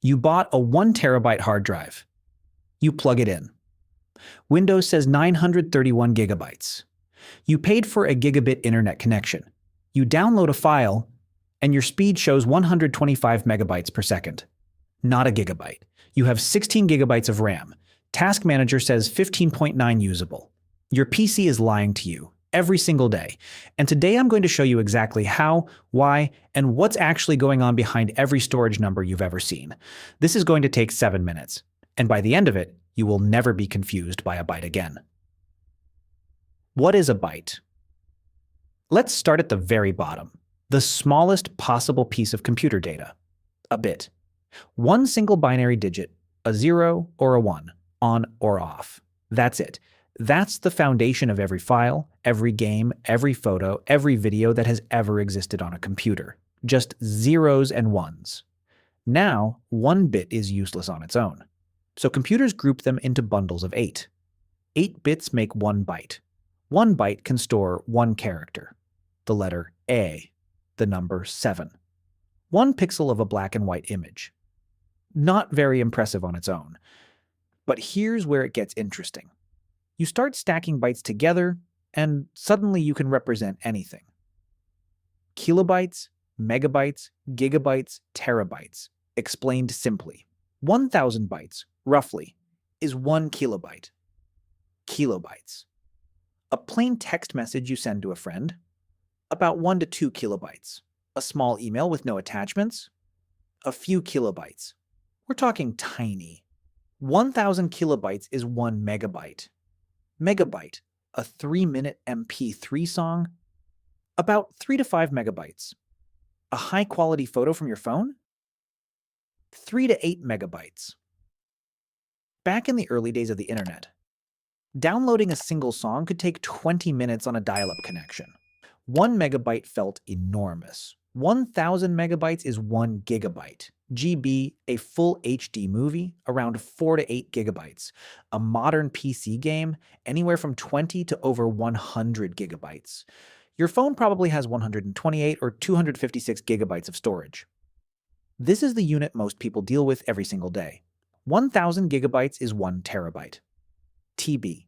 You bought a 1 terabyte hard drive. You plug it in. Windows says 931 gigabytes. You paid for a gigabit internet connection. You download a file, and your speed shows 125 megabytes per second. Not a gigabyte. You have 16 gigabytes of RAM. Task Manager says 15.9 usable. Your PC is lying to you every single day. And today I'm going to show you exactly how, why, and what's actually going on behind every storage number you've ever seen. This is going to take 7 minutes. And by the end of it, you will never be confused by a byte again. What is a byte? Let's start at the very bottom. The smallest possible piece of computer data. A bit. One single binary digit, a 0 or a 1, on or off. That's it. That's the foundation of every file, every game, every photo, every video that has ever existed on a computer. Just zeros and ones. Now, 1 bit is useless on its own. So computers group them into bundles of 8. 8 bits make 1 byte. 1 byte can store 1 character, the letter A, the number 7. 1 pixel of a black and white image. Not very impressive on its own. But here's where it gets interesting. You start stacking bytes together, and suddenly you can represent anything. Kilobytes, megabytes, gigabytes, terabytes. Explained simply. 1,000 bytes, roughly, is 1 kilobyte. Kilobytes. A plain text message you send to a friend? About 1 to 2 kilobytes. A small email with no attachments? A few kilobytes. We're talking tiny. 1,000 kilobytes is 1 megabyte. Megabyte, a 3-minute MP3 song? About 3 to 5 megabytes. A high-quality photo from your phone? 3 to 8 megabytes. Back in the early days of the internet, downloading a single song could take 20 minutes on a dial-up connection. 1 megabyte felt enormous. 1,000 megabytes is 1 gigabyte. GB, a full HD movie, around 4 to 8 gigabytes. A modern PC game, anywhere from 20 to over 100 gigabytes. Your phone probably has 128 or 256 gigabytes of storage. This is the unit most people deal with every single day. 1,000 gigabytes is 1 terabyte. TB,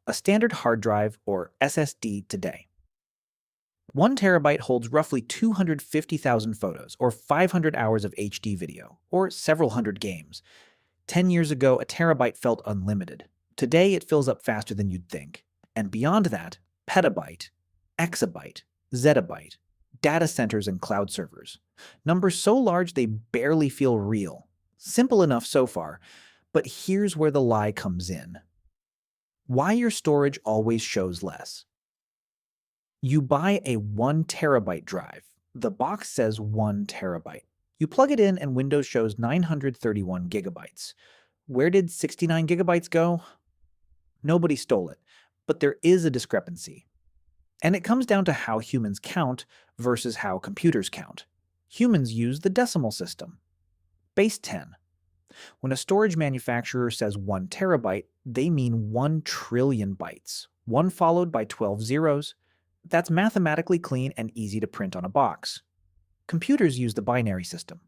a standard hard drive or SSD today. 1 terabyte holds roughly 250,000 photos, or 500 hours of HD video, or several hundred games. 10 years ago, a terabyte felt unlimited. Today, it fills up faster than you'd think. And beyond that, petabyte, exabyte, zettabyte, data centers and cloud servers. Numbers so large they barely feel real. Simple enough so far, but here's where the lie comes in. Why your storage always shows less. You buy a 1 terabyte drive. The box says 1 terabyte. You plug it in and Windows shows 931 gigabytes. Where did 69 gigabytes go? Nobody stole it, but there is a discrepancy. And it comes down to how humans count versus how computers count. Humans use the decimal system. Base 10. When a storage manufacturer says 1 terabyte, they mean 1 trillion bytes, 1 followed by 12 zeros. That's mathematically clean and easy to print on a box. Computers use the binary system.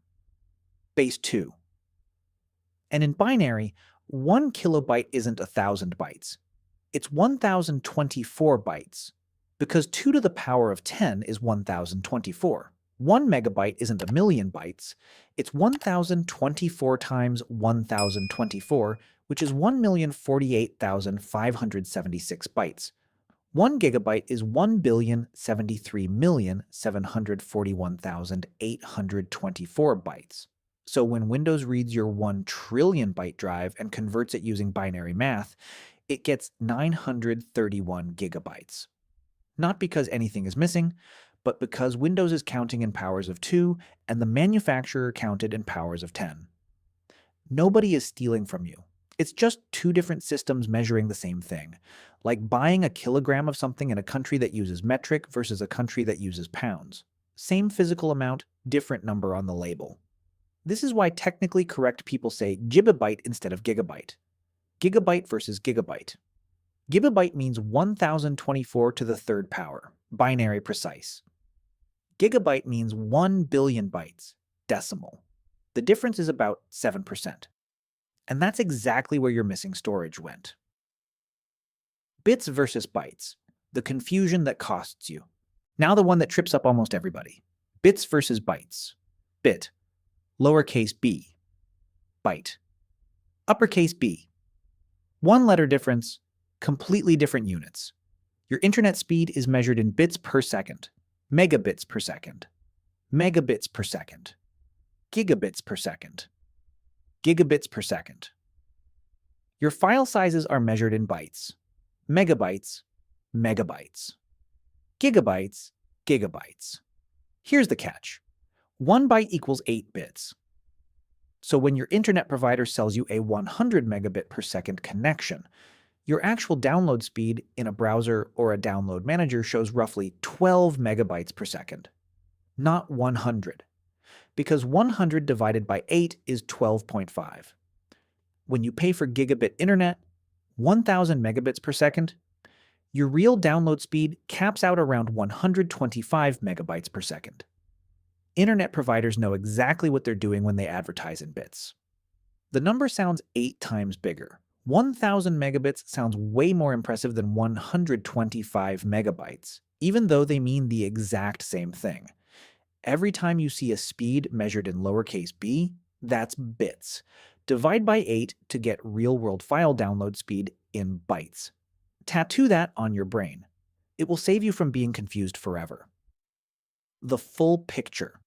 Base 2. And in binary, 1 kilobyte isn't 1,000 bytes. It's 1,024 bytes, because 2 to the power of 10 is 1,024. 1 megabyte isn't a million bytes. It's 1,024 times 1,024, which is 1,048,576 bytes. 1 gigabyte is 1,073,741,824 bytes. So when Windows reads your 1 trillion byte drive and converts it using binary math, it gets 931 gigabytes. Not because anything is missing, but because Windows is counting in powers of 2 and the manufacturer counted in powers of 10. Nobody is stealing from you. It's just 2 different systems measuring the same thing, like buying a kilogram of something in a country that uses metric versus a country that uses pounds. Same physical amount, different number on the label. This is why technically correct people say gigabyte instead of gigabyte. Gigabyte versus gigabyte. Gigabyte means 1,024 to the 3rd power, binary precise. Gigabyte means 1 billion bytes, decimal. The The difference is about 7%. And that's exactly where your missing storage went. Bits versus bytes. The confusion that costs you. Now the one that trips up almost everybody. Bits versus bytes. Bit, lowercase b. Byte, uppercase b. One letter difference, completely different units. Your internet speed is measured in bits per second, megabits per second, megabits per second, gigabits per second, gigabits per second. Your file sizes are measured in bytes, megabytes, megabytes, gigabytes, gigabytes. Here's the catch. 1 byte equals 8 bits. So when your internet provider sells you a 100 megabit per second connection, your actual download speed in a browser or a download manager shows roughly 12 megabytes per second, not 100, because 100 divided by 8 is 12.5. When you pay for gigabit internet, 1000 megabits per second, your real download speed caps out around 125 megabytes per second. Internet providers know exactly what they're doing when they advertise in bits. The number sounds 8 times bigger. 1000 megabits sounds way more impressive than 125 megabytes, even though they mean the exact same thing. Every time you see a speed measured in lowercase b, that's bits. Divide by 8 to get real-world file download speed in bytes. Tattoo that on your brain. It will save you from being confused forever. The full picture.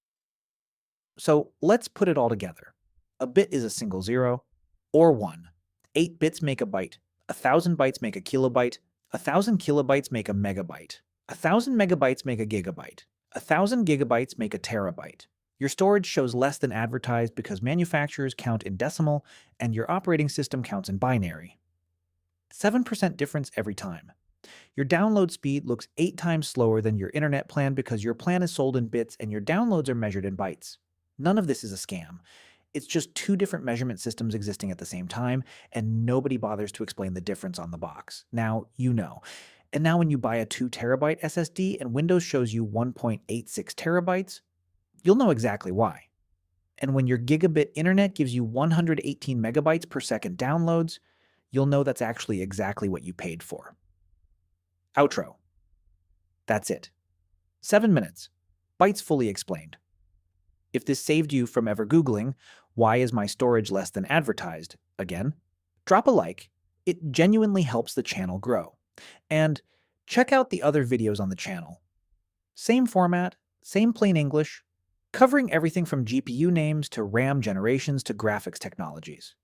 So let's put it all together. A bit is a single zero or 1. 8 bits make a byte. 1000 bytes make a kilobyte. 1000 kilobytes make a megabyte. 1000 megabytes make a gigabyte. 1000 gigabytes make a terabyte. Your storage shows less than advertised because manufacturers count in decimal and your operating system counts in binary. 7% difference every time. Your download speed looks 8 times slower than your internet plan because your plan is sold in bits and your downloads are measured in bytes. None of this is a scam. It's just 2 different measurement systems existing at the same time, and nobody bothers to explain the difference on the box. Now you know. And now when you buy a 2 terabyte SSD and Windows shows you 1.86 terabytes, you'll know exactly why. And when your gigabit internet gives you 118 megabytes per second downloads, you'll know that's actually exactly what you paid for. Outro. That's it. 7 minutes. Bytes fully explained. If this saved you from ever Googling, why is my storage less than advertised, again, drop a like. It genuinely helps the channel grow. And check out the other videos on the channel. Same format, same plain English, covering everything from GPU names to RAM generations to graphics technologies.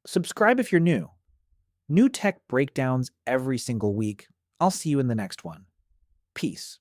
Subscribe if you're new. New tech breakdowns every single week. I'll see you in the next one. Peace.